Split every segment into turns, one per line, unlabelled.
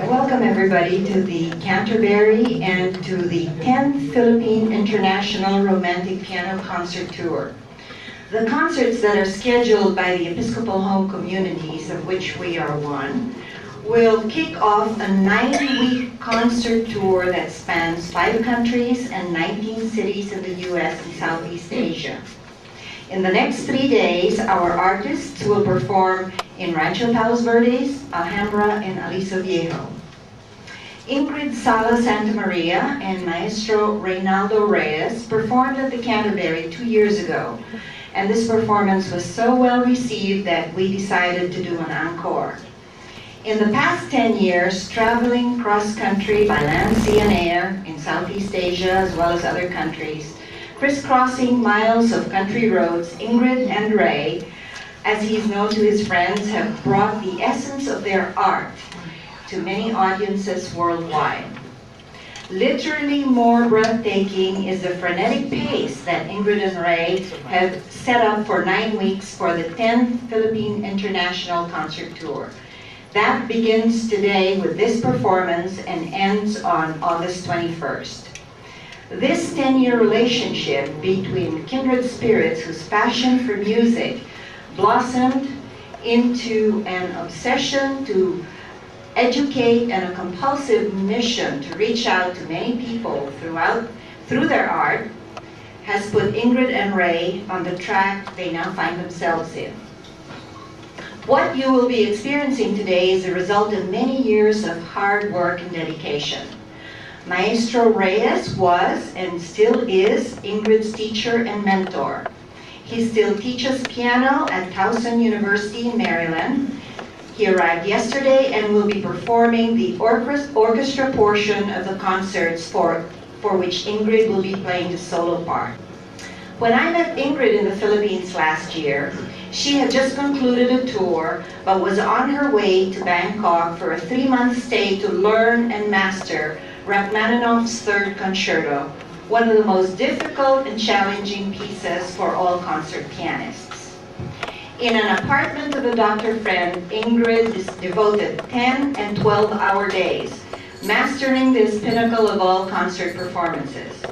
Welcome everybody to the Canterbury and to the 10th Philippine International Romantic Piano Concert Tour. The concerts that are scheduled by the Episcopal Home Communities, of which we are one, will kick off a 9-week concert tour that spans 5 countries and 19 cities in the US and Southeast Asia. In the next 3 days, our artists will perform in Rancho Palos Verdes, Alhambra, and Aliso Viejo. Ingrid Sala Santamaria and Maestro Reynaldo Reyes performed at the Canterbury 2 years ago, and this performance was so well received that we decided to do an encore. In the past 10 years, traveling cross-country by land, sea, and air in Southeast Asia as well as other countries, crisscrossing miles of country roads, Ingrid and Ray, as he is known to his friends, have brought the essence of their art to many audiences worldwide. Literally more breathtaking is the frenetic pace that Ingrid and Ray have set up for 9 weeks for the 10th Philippine International Concert Tour. That begins today with this performance and ends on August 21st. This 10-year relationship between kindred spirits whose passion for music blossomed into an obsession to educate and a compulsive mission to reach out to many people through their art has put Ingrid and Ray on the track they now find themselves in. What you will be experiencing today is the result of many years of hard work and dedication. Maestro Reyes was and still is Ingrid's teacher and mentor. He still teaches piano at Towson University in Maryland. He arrived yesterday and will be performing the orchestra portion of the concerts for which Ingrid will be playing the solo part. When I met Ingrid in the Philippines last year, she had just concluded a tour but was on her way to Bangkok for a 3-month stay to learn and master Rachmaninoff's Third Concerto, one of the most difficult and challenging pieces for all concert pianists. In an apartment of a doctor friend, Ingrid devoted 10 and 12-hour days, mastering this pinnacle of all concert performances.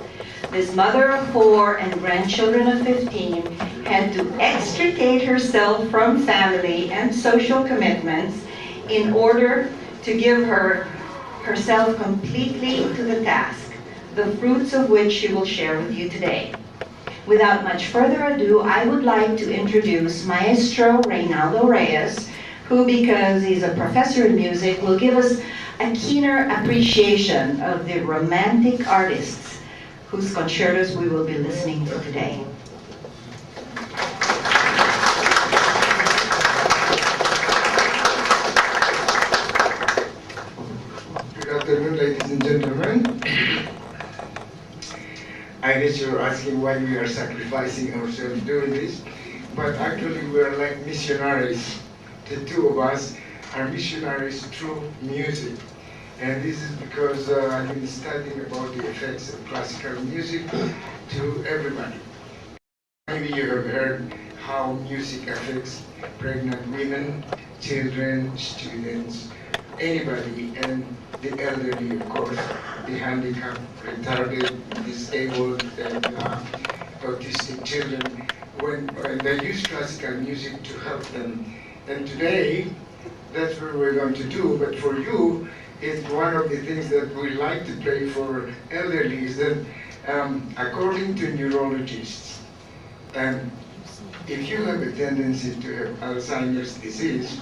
This mother of 4 and grandchildren of 15 had to extricate herself from family and social commitments in order to give herself completely to the task, the fruits of which she will share with you today. Without much further ado, I would like to introduce Maestro Reynaldo Reyes, who, because he's a professor in music, will give us a keener appreciation of the romantic artists whose concertos we will be listening to today.
Good afternoon, ladies and gentlemen. I guess you're asking why we are sacrificing ourselves doing this, but actually we are like missionaries. The two of us are missionaries through music. And this is because I've been studying about the effects of classical music to everybody. Maybe you have heard how music affects pregnant women, children, students, anybody, and the elderly, of course, the handicapped, retarded, disabled, and autistic children, when they use classical music to help them. And today, that's what we're going to do, but for you, it's one of the things that we like to play for elderly is that according to neurologists, if you have a tendency to have Alzheimer's disease,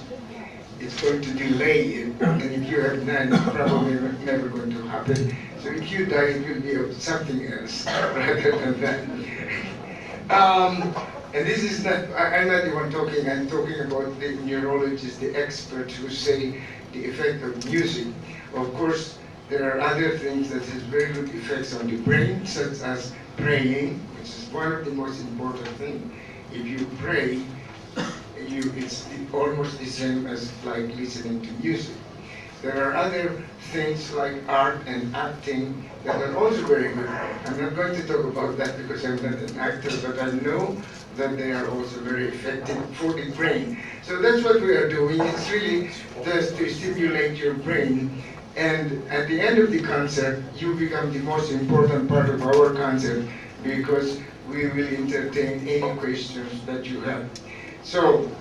it's going to delay it, and if you have none, it's probably never going to happen. So if you die, it will be of something else rather than that. And this is not, I'm not the one talking, I'm talking about the neurologists, the experts who say the effect of music. Of course, there are other things that has very good effects on the brain, such as praying, which is one of the most important things. If you pray, it's almost the same as like listening to music. There are other things like art and acting that are also very good. I'm not going to talk about that because I'm not an actor, but I know that they are also very effective for the brain. So that's what we are doing. It's really just to stimulate your brain. And at the end of the concert, you become the most important part of our concert because we will entertain any questions that you have. So,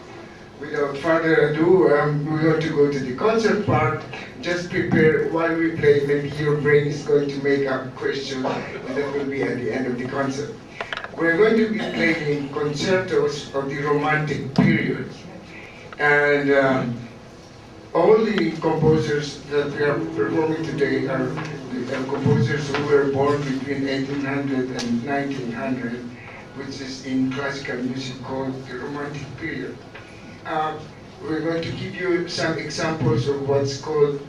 without further ado, we're going to go to the concert part. Just prepare while we play. Maybe your brain is going to make up questions, and that will be at the end of the concert. We're going to be playing concertos of the Romantic period. And all the composers that we are performing today are the composers who were born between 1800 and 1900, which is in classical music called the Romantic period. We're going to give you some examples of what's called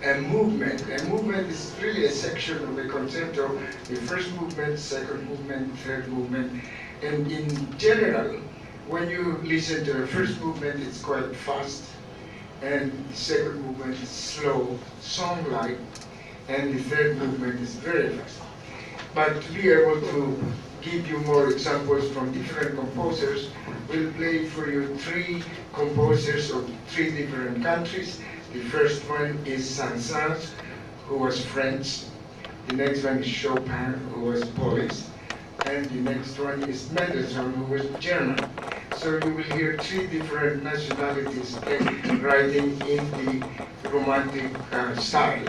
a movement. A movement is really a section of a concerto, the first movement, second movement, third movement. And in general, when you listen to the first movement, it's quite fast, and the second movement is slow, song-like, and the third movement is very fast. But to be able to give you more examples from different composers, we'll play for you 3 composers of 3 different countries. The first one is Saint-Saëns, who was French. The next one is Chopin, who was Polish. And the next one is Mendelssohn, who was German. So you will hear 3 different nationalities writing in the Romantic style.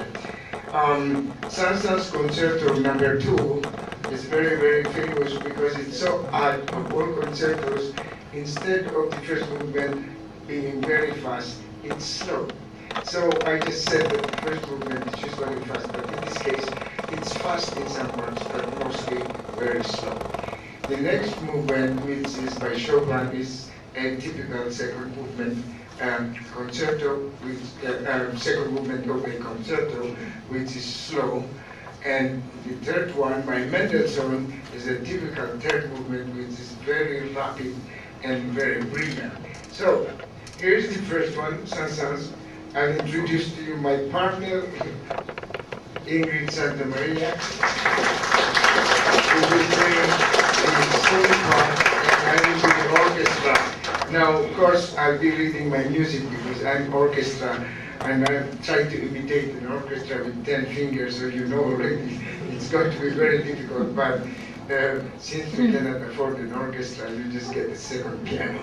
Saint-Saëns Concerto number 2 is very, very famous because it's so odd of all concertos. Instead of the first movement being very fast, it's slow. So I just said that the first movement is usually fast, but in this case, it's fast in some parts, but mostly very slow. The next movement, which is by Chopin, is a typical second movement concerto, which second movement of a concerto, which is slow. And the third one by Mendelssohn is a typical third movement, which is very rapid and very brilliant. So here's the first one, Saint-Saëns. I'll introduce to you my partner, Ingrid Santamaria, who will play the solo part, and I will be the orchestra. Now, of course, I'll be reading my music because I'm orchestra, and I'm trying to imitate an orchestra with 10 fingers, so you know already it's going to be very difficult, but since we cannot afford an orchestra, you just get a second piano.